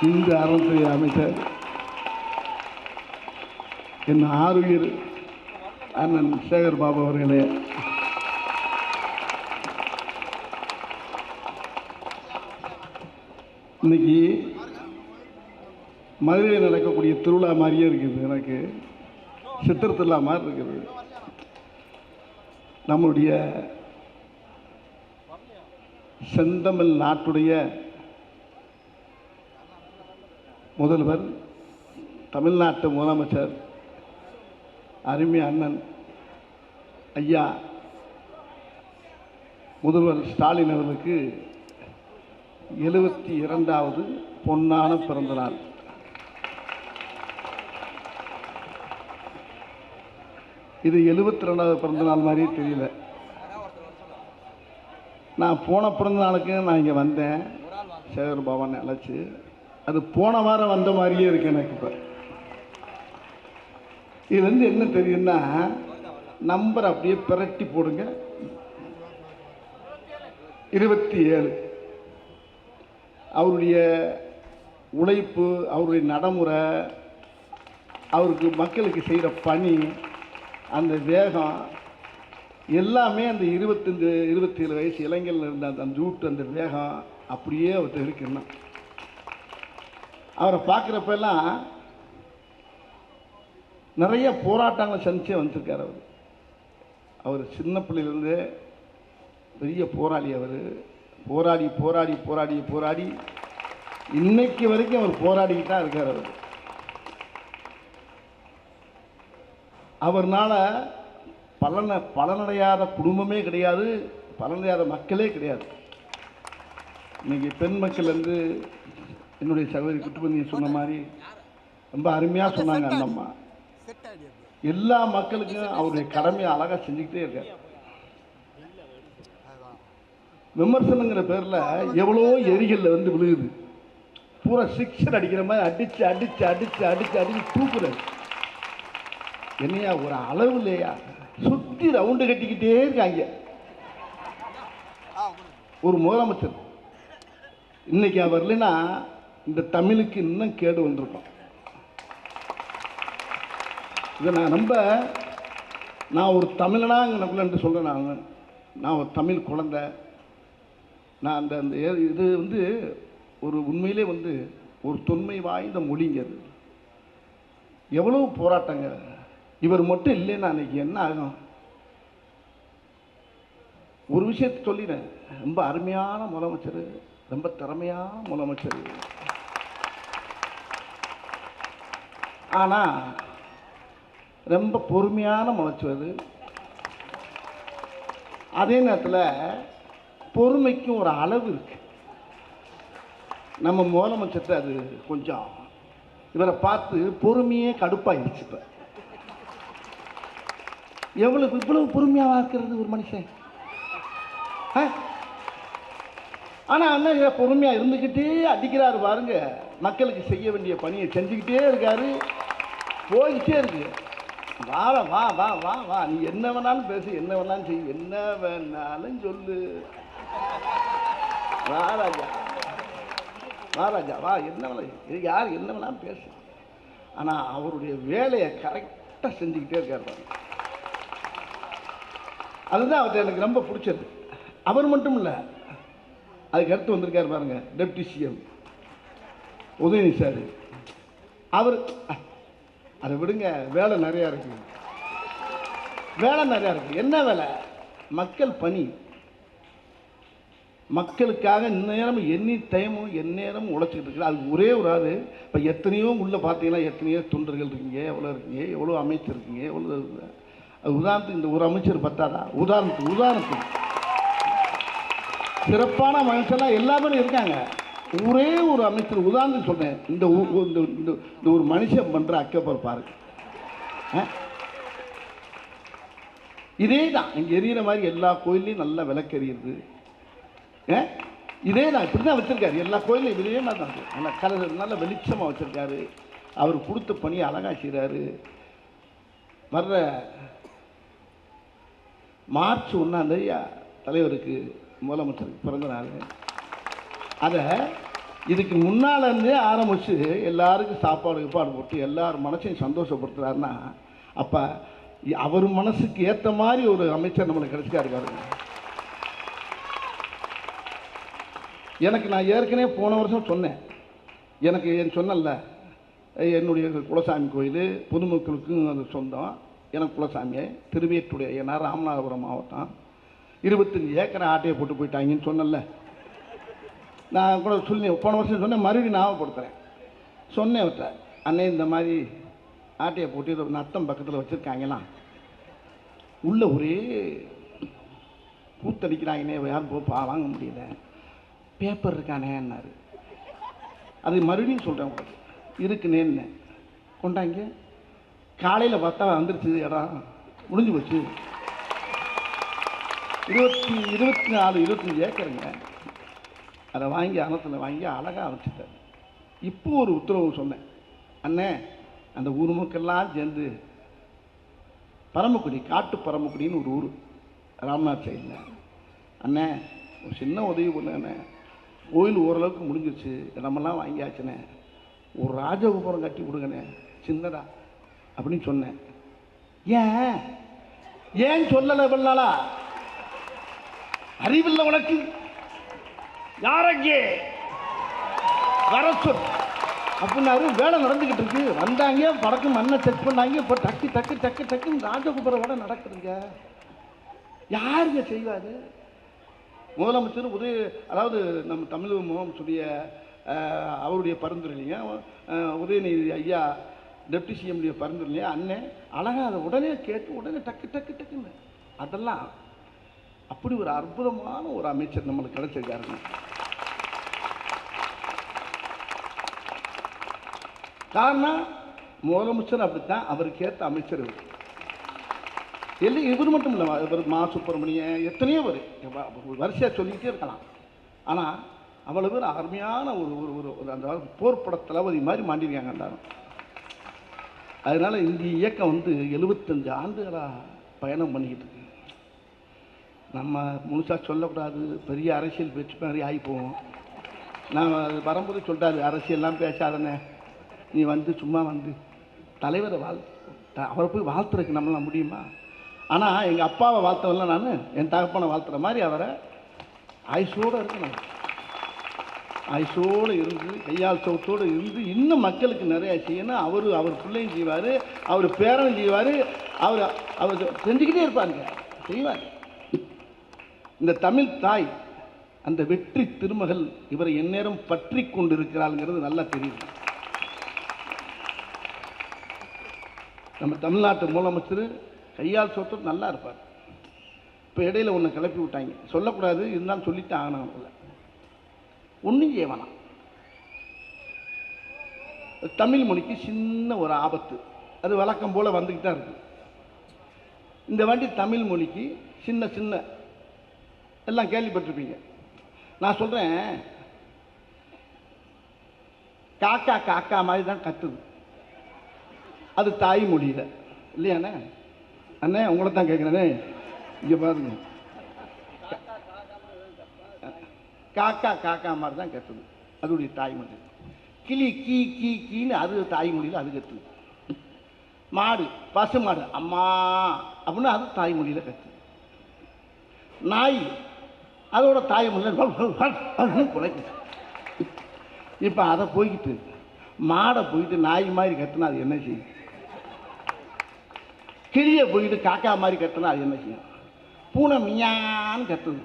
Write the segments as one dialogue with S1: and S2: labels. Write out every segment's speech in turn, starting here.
S1: இந்த அறத்துறை அமைச்சர் என் ஆறுயிர் அண்ணன் சேகர் பாபு அவர்களே, இன்னைக்கு மதுரையில் நடக்கக்கூடிய திருவிழா மாதிரியே இருக்குது. எனக்கு சித்திர திருவிழா மாதிரி இருக்குது. நம்முடைய செந்தமிழ் நாட்டுடைய முதல்வர், தமிழ்நாட்டு முதலமைச்சர் அருமை அண்ணன் ஐயா முதல்வர் ஸ்டாலின் அவர்களுக்கு 72வது பொன்னான பிறந்த நாள். இது 72வது பிறந்த நாள் மாதிரியே தெரியல. நான் போன பிறந்த நாளுக்கு நான் இங்கே வந்தேன், சேகர் பாபான்னு அழைச்சி. அது போன வாரம் வந்த மாதிரியே இருக்கு எனக்கு. இப்போ இதுலேருந்து என்ன தெரியும்னா, நம்பர் அப்படியே பிரட்டி போடுங்க. 27. அவருடைய உழைப்பு, அவருடைய நடைமுறை, அவருக்கு மக்களுக்கு செய்கிற பணி, அந்த வேகம் எல்லாமே அந்த 25 27 வயசு இளைஞர்கள் இருந்த அந்த ஜூட்டு, அந்த வேகம் அப்படியே அவர்கிட்ட இருக்குன்னா, அவரை பார்க்குறப்பெல்லாம் நிறைய போராட்டங்களை சந்திச்சே வந்திருக்கார். அவர் சின்ன பிள்ளையிலேருந்து பெரிய போராளி. அவர் போராடி போராடி போராடி போராடி இன்னைக்கு வரைக்கும் அவர் போராடிக்கிட்டு தான் இருக்கார். அவர்னால பலனடையாத குடும்பமே கிடையாது, பலனடையாத மக்களே கிடையாது. இன்னைக்கு பெண் மக்கள் வந்து என்னுடைய சகோதரி குட்டுமணி சொன்ன மாதிரி ரொம்ப அருமையாக சொன்னாங்க. அந்த அம்மா எல்லா மக்களுக்கும் அவருடைய கடமையை அழகாக செஞ்சுக்கிட்டே இருக்கார். விமர்சனங்கிற பேரில் எவ்வளோ எரிகளில் வந்து விழுகுது, பூரா சிக்ஸர் அடிக்கிற மாதிரி அடித்து அடித்து அடித்து அடித்து அடித்து தூக்குறாரு. என்னையா ஒரு அளவு இல்லையா? சுற்றி ரவுண்டு கட்டிக்கிட்டே இருக்காங்க. ஒரு முதலமைச்சர் இன்னைக்கு அவர் இல்லைன்னா இந்த தமிழுக்கு இன்னும் கேடு வந்திருக்கும். இதை நான் ஒரு தமிழனாங்க சொல்கிறேன். நான் ஒரு தமிழ் குழந்தை. நான் அந்த அந்த இது வந்து ஒரு உண்மையிலே வந்து ஒரு தொன்மை வாய்ந்த மொழிங்க. அது எவ்வளோ போராட்டங்க. இவர் மட்டும் இல்லைன்னா அன்னைக்கு என்ன ஆகும்? ஒரு விஷயத்தை சொல்லினேன், ரொம்ப அருமையான முதலமைச்சர், ரொம்ப திறமையான முதலமைச்சர். ஆனால் ரொம்ப பொறுமையான முதலமைச்சர். அதே நேரத்தில் பொறுமைக்கும் ஒரு அளவு இருக்கு. நம்ம முதலமைச்சர் அது கொஞ்சம் இவரை பார்த்து பொறுமையே கடுப்பாயிடுச்சு. இப்போ இவ்வளவு பொறுமையாக இருக்கிறது ஒரு மனுஷன். ஆனால் என்ன பொறுமையாக இருந்துக்கிட்டே அடிக்கிறாரு பாருங்க. மக்களுக்கு செய்ய வேண்டிய பணியை செஞ்சுக்கிட்டே இருக்காரு, போய்கிட்டே இருக்கு. வா வா வா வா வா, நீ என்ன வேணாலும் பேசு, என்ன வேணாலும் செய், என்ன வேணாலும் சொல்லு, வா ராஜா வா ராஜா வா, என்ன வேணாலும் யார் என்ன வேணாலும் பேசு. ஆனால் அவருடைய வேலையை கரெக்டாக செஞ்சுக்கிட்டே இருக்காரு. அதுதான் அவர்கிட்ட எனக்கு ரொம்ப பிடிச்சது. அவர் மட்டும் இல்லை, அதுக்கு அடுத்து வந்திருக்காரு பாருங்க டெப்டி சிஎம் உதயநிதி சார். அவர் அதை விடுங்க, வேலை நிறையா இருக்கு, வேலை நிறையா இருக்கு. என்ன வேலை? மக்கள் பணி. மக்களுக்காக இந்நேரமும் எனி டைமும் எந்நேரமும் உழைச்சிக்கிட்டு இருக்குது. அது ஒரே ஒரு ஆள். இப்போ எத்தனையோ உள்ளே பார்த்தீங்கன்னா எத்தனையோ தொண்டர்கள் இருக்கீங்க, எவ்வளோ இருக்கீங்க, எவ்வளோ அமைச்சர் இருக்கீங்க, எவ்வளோ இருக்குது. அது உதாரணத்துக்கு இந்த ஒரு அமைச்சர் பத்தாதா? உதாரணத்துக்கு சிறப்பான மனுஷன்லாம் எல்லாமே இருக்காங்க. ஒரே ஒரு அமைச்சர் உதாரணத்துக்கு சொல்கிறேன். இந்த ஒரு மனுஷன் பண்ணுற அக்கப்பர் பாருங்க. இதே தான் இங்கே எரியிற மாதிரி எல்லா கோயிலையும் நல்லா விளக்கு எரியுது. இதே தான் இப்படி தான் வச்சுருக்காரு. எல்லா கோயிலையும் இதே மாதிரி தான் நல்லா கலர் நல்ல வெளிச்சமாக வச்சுருக்காரு. அவர் கொடுத்த பணியை அழகாக செய்கிறாரு. வர்ற மார்ச் 1 தலைவருக்கு முதலமைச்சருக்கு பிறந்த நாள். அதை இதுக்கு முன்னால் இருந்தே ஆரம்பித்து எல்லாருக்கும் சாப்பாடு போட்டு எல்லார் மனசையும் சந்தோஷப்படுத்துறாருன்னா அப்போ அவர் மனசுக்கு ஏற்ற மாதிரி ஒரு அமைச்சர் நம்மளுக்கு கிடைச்சிக்காரு பாருங்க. எனக்கு நான் ஏற்கனவே போன வருஷம் சொன்னேன், எனக்கு சொன்னல என்னுடைய குலசாமி கோயில் பொதுமக்களுக்கும் அது சொந்தம். எனக்கு குலசாமியை திருவேற்றுடைய ஏன்னா ராமநாதபுரம் மாவட்டம் 25 ஏக்கரை ஆட்டையை போட்டு போயிட்டாங்கன்னு சொன்னல. நான் கூட சொல்லி போன வருஷம் சொன்னேன், மறுபடியும் ஞாபகப்படுத்துகிறேன். சொன்னேன் அவர்கிட்ட, அண்ணே இந்த மாதிரி ஆட்டையை போட்டு இதை நத்தம் பக்கத்தில் வச்சுருக்காங்களாம், உள்ள ஒரே கூத்தடிக்கிறாங்கன்னே, யாரும் வாங்க முடியல, பேப்பர் இருக்கானேன்னாரு. அது மறுபடியும் சொல்கிறேன் உங்களுக்கு, இருக்குனேன்னு கொண்டாங்க. காலையில் பார்த்தா வந்துருச்சு, இடம் முடிஞ்சு போச்சு. 25 ஏக்கருங்க. அதை வாங்கி அனத்தில் வாங்கி அழகாக வச்சுட்டார். இப்போ ஒரு உத்தரவு சொன்னேன், அண்ணே அந்த ஊர் மக்கள்லாம் சேர்ந்து பரமக்குடி, காட்டு பரமக்குடின்னு ஒரு ஊர் ராம்நாத் சைடில், அண்ணே ஒரு சின்ன உதவி பண்ணேண்ணே, கோயில் ஓரளவுக்கு முடிஞ்சிருச்சு, இடமெல்லாம் வாங்கியாச்சுண்ணே, ஒரு ராஜகோபுரம் கட்டி கொடுங்கண்ணே சின்னதா அப்படின்னு சொன்னேன். ஏன் சொல்லலை பண்ணாலா? அறிவில்லை உனக்கு? யாரங்கே வர சொல் அப்படின்னாரு. வேலை நடந்துக்கிட்டு இருக்கு. வந்தாங்க, படக்கு மண்ணை செக் பண்ணாங்க. இப்போ டக்கு டக்கு டக்கு டக்குன்னு ராஜகோபுரம் விட நடக்குதுங்க. யாருங்க செய்வாரு? முதலமைச்சர் அதாவது நம்ம தமிழ் முதலமைச்சருடைய அவருடைய பரிந்துரையிலையும் உதயநிதி ஐயா டெப்டி சிஎம்டைய பரிந்துரையிலையும் அண்ணன் அழகாக அதை உடனே கேட்டு உடனே டக்கு டக்கு டக்குன்னு அதெல்லாம் அப்படி ஒரு அற்புதமான ஒரு அமைச்சர் நம்மளுக்கு கிடைச்சிருக்காருங்க. காரணம் முதலமைச்சர் அப்படித்தான், அவருக்கு ஏற்ற அமைச்சர் இவர். எல்லாம் இவர் மட்டும் இல்லை, இவர் மா சுப்பிரமணியன் எத்தனையோ பேர் வரிசையாக சொல்லிக்கிட்டே இருக்கலாம். ஆனால் அவ்வளோ பேர் அருமையான ஒரு அந்த போர்ப்பட தளபதி மாதிரி மாண்டிருக்காங்க எல்லாரும். அதனால் இந்த இயக்கம் 75 ஆண்டுகளாக பயணம் பண்ணிக்கிட்டு இருக்கு. நம்ம முழுசாக சொல்லக்கூடாது, பெரிய அரசியல் பேச்சு மாதிரி ஆகிப்போம். நான் வரும்போது சொல்லிட்டாரு, அரசியல்லாம் பேசாதனே, நீ சும்மா தலைவரை அவரை போய் வாழ்த்துறதுக்கு நம்மளால் முடியுமா? ஆனால் எங்கள் அப்பாவை வாழ்த்தவெல்லாம் நான் என் தகப்பனை வாழ்த்துற மாதிரி அவரை ஆயுசோடு இருக்கணும். ஆயுசோடு இருந்து கையால் சோத்தோடு இருந்து இன்னும் மக்களுக்கு நிறையா செய்யணும். அவர் பிள்ளையும் செய்வார், அவர் பேரனும் செய்வார், அவர் செஞ்சுக்கிட்டே இருப்பாருங்க, செய்வார். இந்த தமிழ் தாய் அந்த வெற்றி திருமகள் இவரை எந்நேரம் பற்றி கொண்டு இருக்கிறாள்ங்கிறது நல்லா தெரியுது. நம்ம தமிழ்நாட்டு முதலமைச்சர் கையால் சோத்தோடு நல்லா இருப்பார். இப்போ இடையில ஒன்று கிளப்பி விட்டாங்க, சொல்லக்கூடாது, இருந்தாலும் சொல்லிட்டு ஆகணும். அவங்கள ஒன்றும் செய்ய வேணாம். தமிழ் மொழிக்கு சின்ன ஒரு ஆபத்து, அது வழக்கம் போல் வந்துக்கிட்டு தான் இருக்குது. இந்த வாட்டி தமிழ் மொழிக்கு சின்ன சின்ன எல்லாம் கேள்விப்பட்டிருப்பீங்க. நான் சொல்கிறேன், காக்கா காக்கா மாதிரி தான் கத்துது, அது தாய்மொழியில் இல்லையாண்ணே? அண்ணே உங்களை தான் கேட்குறேனே, இங்கே பாருங்க, காக்கா காக்கா மாதிரி தான் கத்துது, அதோடைய தாய்மொழி. கிளி கீ கீ கீன்னு அது தாய்மொழியில் அது கத்துது. மாடு, பசு மாடு அம்மா அப்படின்னு அது தாய்மொழியில் கத்துது. நாய் அதோட தாய்மொழியில் குலைக்குது. இப்போ அதை போய்கிட்டு மாடை போயிட்டு நாய் மாதிரி கத்துனா அது என்ன செய்யும்? கிளியை போயிட்டு காக்கா மாதிரி கத்துனா அது என்ன செய்யும்? பூனை மியான்னு கத்துது,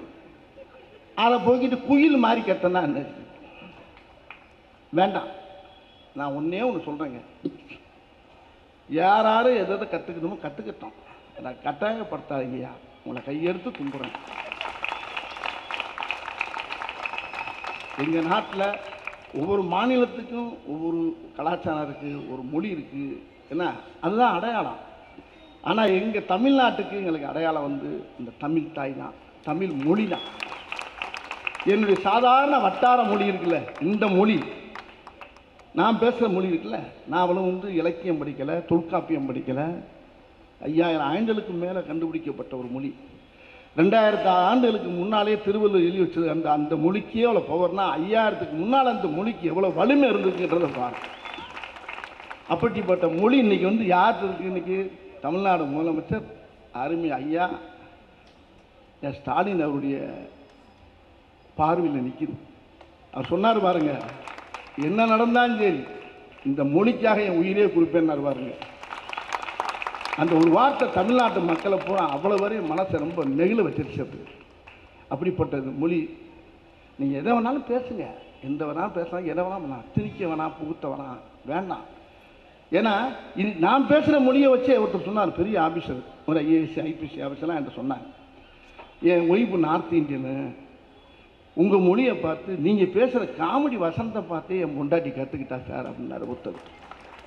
S1: அதை போய்கிட்டு குயில் மாதிரி கத்துனா என்ன செய்யும்? வேண்டாம். நான் ஒன்றே ஒன்று சொல்கிறேங்க, யாரும் எதை கற்றுக்கணுமோ கற்றுக்கிட்டோம், நான் கட்டாயப்படுத்தாதீங்கய்யா, உங்களை கையெடுத்து கும்பிட்றேன். எங்கள் நாட்டில் ஒவ்வொரு மாநிலத்துக்கும் ஒவ்வொரு கலாச்சாரம் இருக்குது, ஒரு மொழி இருக்குது, என்ன அதுதான் அடையாளம். ஆனால் எங்கள் தமிழ்நாட்டுக்கு எங்களுக்கு அடையாளம் இந்த தமிழ் தாய் தான், தமிழ் மொழி தான். என்னுடைய சாதாரண வட்டார மொழி இருக்குல்ல, இந்த மொழி நான் பேசுகிற மொழி இருக்குல்ல, நான் அவ்வளோ இலக்கியம் படிக்கலை, தொல்காப்பியம் படிக்கலை, 5000 ஆண்டுகளுக்கு மேலே கண்டுபிடிக்கப்பட்ட ஒரு மொழி. 2000 ஆண்டுகளுக்கு முன்னாலே திருவள்ளுவர் எழுதி வச்சது அந்த அந்த மொழிக்கே எவ்வளோ பவர்னா 5000க்கு முன்னால் அந்த மொழிக்கு எவ்வளோ வலிமை இருந்துக்குன்றதை பாருங்க. அப்படிப்பட்ட மொழி இன்னைக்கு வந்து யார் இருக்கு? இன்னைக்கு தமிழ்நாடு முதலமைச்சர் அருமை ஐயா ஸ்டாலின் அவருடைய பார்வையில் நிற்கிது. அவர் சொன்னார் பாருங்க, என்ன நடந்தாலும் சரி இந்த மொழிக்காக என் உயிரே கொடுப்பேன்னு பாருங்க. அந்த ஒரு வார்த்தை தமிழ்நாட்டு மக்களை பூரா அவ்வளோ வரையும் மனசை ரொம்ப நெகிழ வச்சிருச்சது. அப்படிப்பட்டது மொழி. நீங்கள் எதை வேணாலும் பேசுங்க, எந்த வேணாலும் பேசலாம், எதை வேணாலும் வேணாம், திணிக்க வேணாம், புகுத்த வேணாம், வேண்டாம். ஏன்னா இது நான் பேசுகிற மொழியை வச்சே ஒருத்தர் சொன்னார், பெரிய ஆஃபீஸர், ஒரு ஐஏஎஸ் ஐபிஎஸ் ஆஃபீஸர்லாம் என்கிட்ட சொன்னாங்க, என் ஒய்ஃபு நார்த் இந்தியனு, உங்கள் மொழியை பார்த்து நீங்கள் பேசுகிற காமெடி வசனத்தை பார்த்தே என் பொண்டாட்டி கற்றுக்கிட்டா சார் அப்படின்னாரு ஒருத்தர்.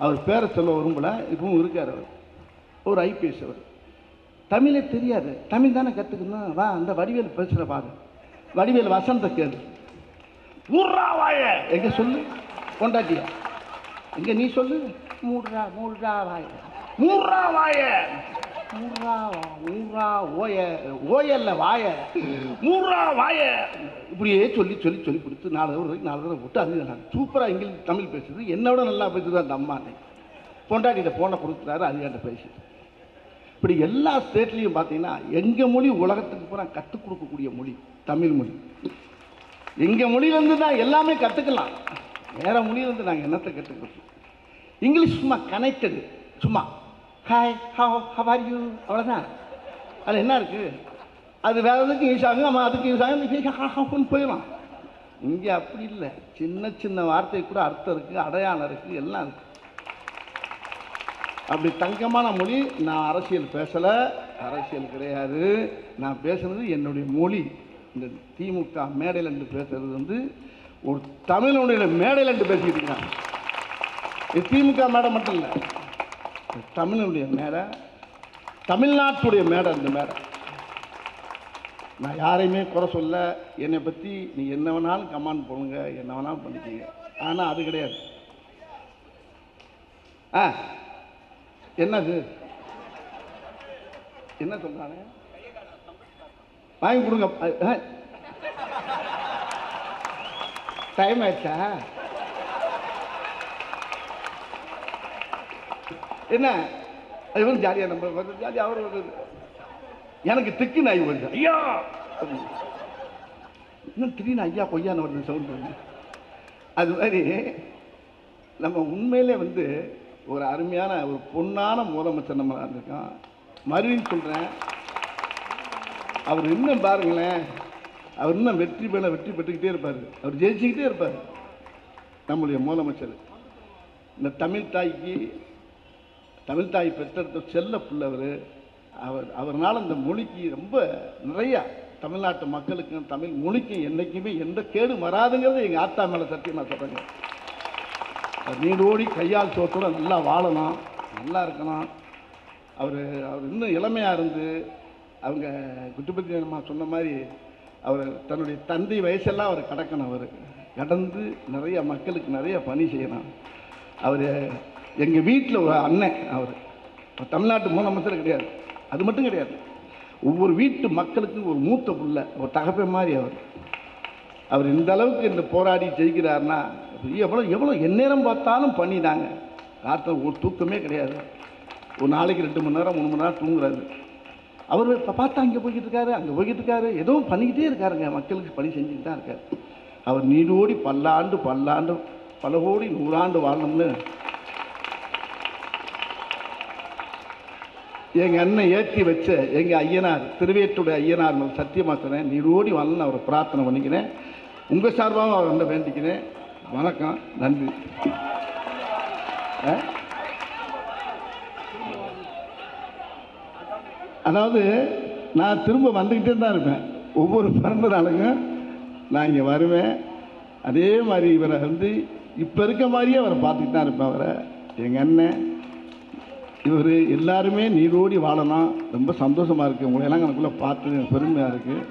S1: அவர் பேரை சொல்ல விரும்பல, இப்பவும் இருக்கார். அவர் ஒரு ஐபிஎஸ். அவர் தமிழே தெரியாது, தமிழ் தானே கற்றுக்கணும், வா அந்த வடிவேல் பேசுகிற பாரு, வடிவேல் வசனத்தை கேளு, ஊர்ரா வாய எங்கே சொல்லு பொண்டாட்டியா, எங்கே நீ சொல்லு, மூடுறா மூடுறா வாய, மூடுறா வாய, மூடுறா மூடுறா ஓய, ஓயல்ல வாய, மூடுறா வாய, இப்படியே சொல்லி சொல்லி சொல்லி கொடுத்து 4 தடவை 4 தடவை போட்டு அது நான் சூப்பராக இங்கிலீஷ் தமிழ் பேசுது, என்னோட நல்லா பேசுது அந்த அம்மா. பொண்டாட்டிகிட்ட போனை கொடுக்குறாரு, அது என்கிட்ட பேசுது. இப்படி எல்லா ஸ்டேட்லேயும் பார்த்தீங்கன்னா எங்கள் மொழி உலகத்துக்கு பூரா கற்றுக் கொடுக்கக்கூடிய மொழி தமிழ் மொழி. எங்கள் மொழியிலேருந்து தான் எல்லாமே கற்றுக்கலாம், வேறு மொழியிலேருந்து நாங்கள் என்னத்தை கற்றுக்கிறோம். இங்கிலீஷ் சும்மா கனெக்டடு, சும்மா ஹாய் ஹவ் ஆர் யூ, அவ்வளோதான். அது என்ன இருக்குது, அது வேறு எதுக்கு யூஸ் ஆகும், நம்ம அதுக்கு யூஸ் ஆகும் போயிடலாம். இங்கே அப்படி இல்லை, சின்ன சின்ன வார்த்தை கூட அர்த்தம் இருக்குது, அடையாளம் இருக்குது, எல்லாம் இருக்குது. அப்படி தங்கமான மொழி. நான் அரசியல் பேசலை, அரசியல் கிடையாது, நான் பேசுகிறது என்னுடைய மொழி. இந்த திமுக மேடையில் என்று பேசுகிறது வந்து ஒரு தமிழனுடைய மேடையில் என்று பேசிக்கிட்டு இருக்காங்க. இது திமுக மேடை மட்டும் இல்லை, தமிழனுடைய மேடை, தமிழ்நாட்டுடைய மேடை. இந்த மேடை நான் யாரையுமே குறை சொல்ல, என்னை பற்றி நீ என்ன வேணாலும் கமெண்ட் பண்ணுங்க, என்ன வேணாலும் பண்ணிக்கங்க, ஆனால் அது கிடையாது. என்னது என்ன சொல்றானே, வாங்கி கொடுங்க, டைம் ஆயிடுச்சா என்ன, இவன் ஜாலியா நம்ம ஜாலியா அவர் வருது, எனக்கு திக்கு நாய் வருது, ஐயா இன்னும் திடீர்னு ஐயா பொய்யான்னு வருது சவுண்ட் வருது. அது மாதிரி நம்ம உண்மையிலே வந்து ஒரு அருமையான ஒரு பொன்னான முதலமைச்சர் நம்ம இருந்திருக்கோம். மறுபடியும் சொல்கிறேன், அவர் இன்னும் பாருங்களேன், அவர் இன்னும் வெற்றி பெற்றுக்கிட்டே இருப்பார், அவர் ஜெயிச்சுக்கிட்டே இருப்பார். நம்முடைய முதலமைச்சர் இந்த தமிழ் தாய் பெற்றெடுத்த செல்ல பிள்ளை அவர்னால இந்த மொழிக்கு ரொம்ப நிறையா தமிழ்நாட்டு மக்களுக்கும் தமிழ் மொழிக்கும் என்றைக்குமே எந்த கேடு வராதுங்கிறது எங்கள் ஆத்தா மேலே சத்தியம் நான் சொல்கிறேங்க. நீடோடி கையால் சோத்தோட நல்லா வாழணும், நல்லா இருக்கணும். அவர் இன்னும் இளமையாக இருந்து அவங்க குட்டுப்பத்தி அம்மா சொன்ன மாதிரி அவர் தன்னுடைய தந்தை வயசெல்லாம் அவர் கடக்கணும், அவர் கடந்து நிறைய மக்களுக்கு நிறைய பணி செய்யணும். அவர் எங்கள் வீட்டில் ஒரு அண்ணன், அவர் தமிழ்நாட்டு முதலமைச்சர் கிடையாது, அது மட்டும் கிடையாது, ஒவ்வொரு வீட்டு மக்களுக்கும் ஒரு மூத்த பிள்ளை, ஒரு தகப்பை மாதிரி அவர் இந்த அளவுக்கு இந்த போராடி ஜெயிக்கிறாருன்னா எவ்வளோ எந்நேரம் பார்த்தாலும் பண்ணிட்டாங்க. ராத்திரி ஒரு தூக்கமே கிடையாது, ஒரு நாளைக்கு 2 மணி நேரம் 3 மணி நேரம் தூங்குறாரு. அவர் இப்போ பார்த்தா அங்கே போய்கிட்டு இருக்காரு, அங்கே போய்கிட்டு இருக்காரு, ஏதோ பண்ணிக்கிட்டே இருக்காருங்க, மக்களுக்கு பணி செஞ்சுட்டு தான் இருக்கார். அவர் நீடோடி பல்லாண்டு பல கோடி 100 ஆண்டு வாழணும்னு எங்கள் அண்ணன் ஏற்றி வச்ச எங்கள் ஐயனார், திருவேற்றுடைய ஐயனார் சத்தியமாக சொன்னேன், நீடோடி வாழணும்னு அவரை பிரார்த்தனை பண்ணிக்கிறேன். உங்கள் சார்பாகவும் அவர் வந்து வேண்டிக்கிறேன். வணக்கம், நன்றி. அதாவது நான் திரும்ப வந்துக்கிட்டே தான் இருப்பேன், ஒவ்வொரு பிறந்த நாளுக்கும் நான் இங்கே வருவேன். அதே மாதிரி இவரை வந்து இப்போ இருக்க மாதிரியே அவரை பார்த்துக்கிட்டு தான் இருப்பேன். அவரை எங்கள் அண்ணன் இவர் எல்லாருமே நீரோடி வாழணும். ரொம்ப சந்தோஷமாக இருக்குது, உங்களையெல்லாம் எனக்குள்ளே பார்த்து பெருமையாக இருக்குது.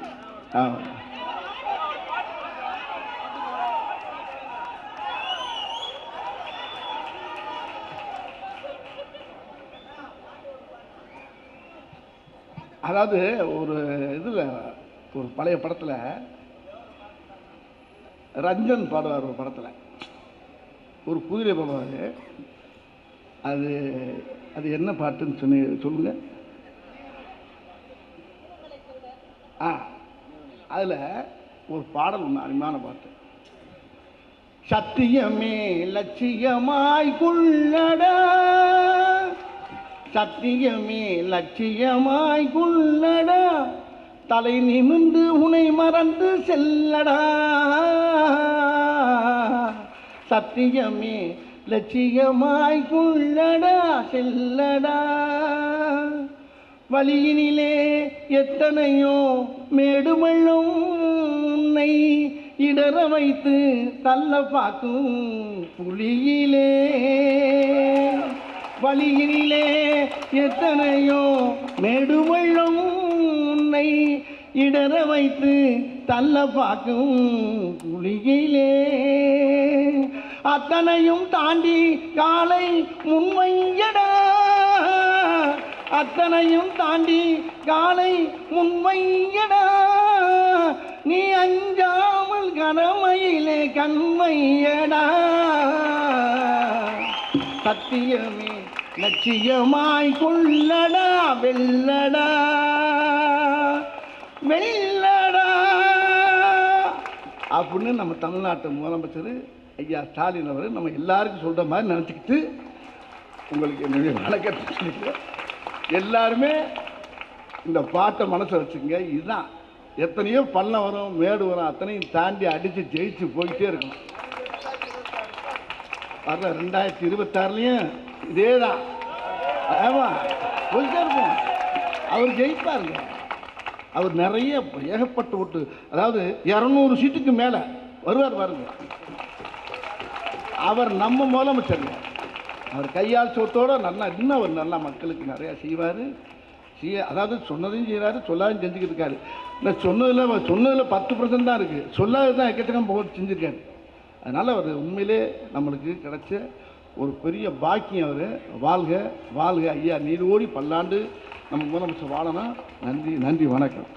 S1: அதாவது ஒரு இதில் ஒரு பழைய படத்தில் ரஞ்சன் பாடுவார். ஒரு படத்தில் ஒரு குதிரை பாடுவார். அது அது என்ன பாட்டுன்னு சொல்லுங்க. அதில் ஒரு பாடல் ஒன்று, அருமையான பாட்டு. சத்தியமே லட்சியமாய் கொள்ளடா, சத்தியமே லட்சியமாய் கொள்ளடா, தலை நிமிர்ந்து உனை மறந்து செல்லடா, சத்தியமே லட்சியமாய் கொள்ளடா செல்லடா. வழியினிலே எத்தனையோ மேடுமள்ளும் உன்னை இடற வைத்து தள்ள பார்க்கும் புலியிலே, வழியினிலே எத்தனையோ மேடுமள்ளும் உன்னை இடற வைத்து தள்ள பார்க்கும் புலியிலே, அத்தனையும் தாண்டி காலை முன்வையடா, அத்தனையும் தாண்டி காலை முன்வையடா, நீ அஞ்சாமல் கடமையிலே கண்மையடா, சத்தியமே லட்சியமாய் கொள்ளடா வெல்லடா வெல்லடா அப்படின்னு நம்ம தமிழ்நாட்டு முதலமைச்சர் ஐயா ஸ்டாலின் அவர் நம்ம எல்லாருக்கும் சொல்கிற மாதிரி நினச்சிக்கிட்டு உங்களுக்கு என்னுடைய வணக்கத்தை சொல்லிக்கிறேன். எல்லாருமே இந்த பாட்டை மனசை வச்சுங்க. இதுதான், எத்தனையோ பள்ளம் வரும் மேடு வரும், அத்தனையும் தாண்டி அடித்து ஜெயிச்சு போயிட்டே இருக்கணும். வர்ற 2026லையும் இதே தான். ஆமாம், போயிட்டே இருப்போம். அவர் ஜெயிப்பாருங்க. அவர் நிறைய ஏகப்பட்ட ஓட்டு, அதாவது 200 சீட்டுக்கு மேலே வருவார் பாருங்க. அவர் நம்ம முதலமைச்சருங்க. அவர் கையால் சொத்தோடு நல்லா இன்னும் அவர் நல்லா மக்களுக்கு நிறையா செய்வார். அதாவது சொன்னதையும் செய்கிறாரு, சொல்லாதையும் செஞ்சுக்கிட்டு இருக்காரு. இந்த சொன்னதில் 10% தான் இருக்குது, சொல்லாத தான் எக்கச்சக்கம் போட்டு செஞ்சுருக்காரு. அதனால் அவர் உண்மையிலே நம்மளுக்கு கிடைச்ச ஒரு பெரிய பாக்கியம். அவர் வாழ்க வாழ்க ஐயா, நீடோடி பல்லாண்டு நம்ம முதலமைச்சர் வாழணும். நன்றி, நன்றி, வணக்கம்.